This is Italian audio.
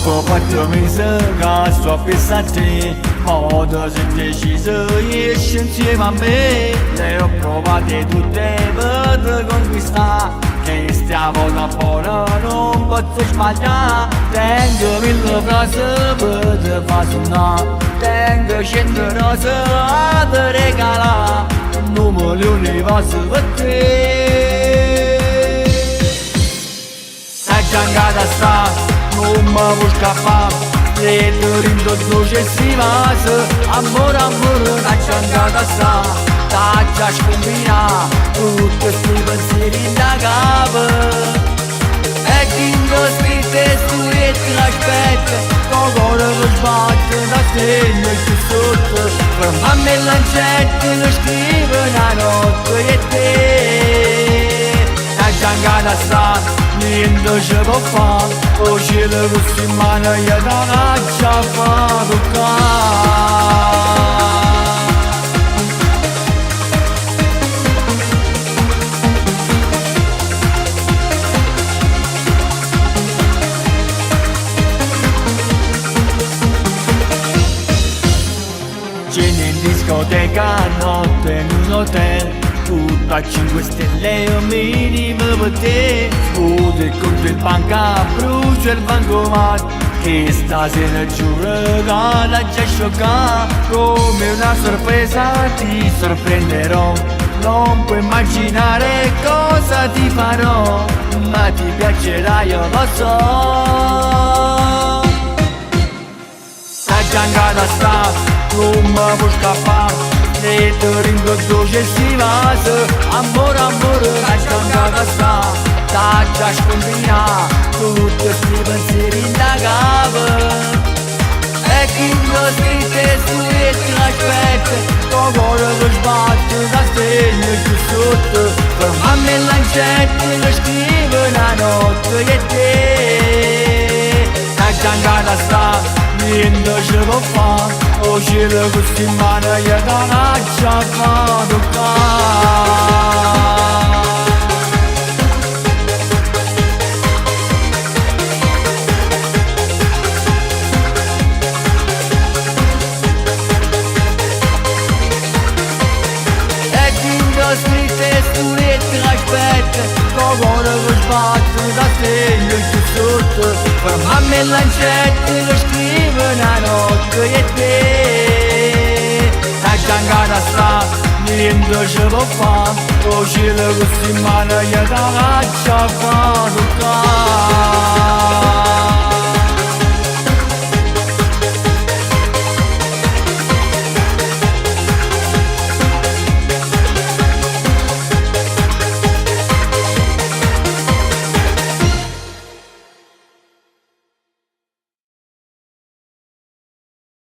过不得名声，俺说别杀敌，好的人的牺牲也深切完美。Le provate tutte per conquistare, che stiamo da fora non posso sbagliare. Tengo mille frasi per te far suonare, tengo 100 rose a te regalare, numeri universi per te. Sai giangata sta, non mi vuoi scappare, e dorindo dolce si vase, amore, amore, sai giangata sta, da già scombina, tutti questi pensieri da capo. E dingo scritte studiette l'aspetta, con cuore che sbatte da segno qui sotto, per mamma e lancette che scrive la notte e te. Sai giangata sta, niente ci può fare, o cielo così in mano io da caccia fa toccare. Cena in discoteca, notte in un hotel, tutto a 5 stelle o minimo per te. Scude contro il banca, brucia il bancomat, che stasera giuro che la già scioccata. Come una sorpresa ti sorprenderò, non puoi immaginare cosa ti farò, ma ti piacerà io lo so. La giangata sta, non mi puoi scappare, e dorindo dolce si vase, amore, amore, la giangata sta, da già scombina, tutti questi pensieri da capo. E chi lo scritte studiette l'aspetta, con cuore che sbatte da segno qui sotto, per mamma e lancette che scrive la notte e te. La giangata sta, niente ci può fare, o cielo così in mano io da caccia fa toccare. E dingo scritte studiette l'aspetta, con cuore che sbatte da segno qui sotto, per mamma e lancette che scrive la notte e te. La giangata sta, niente ci può fare, o cielo così in mano io da caccia fa toccare.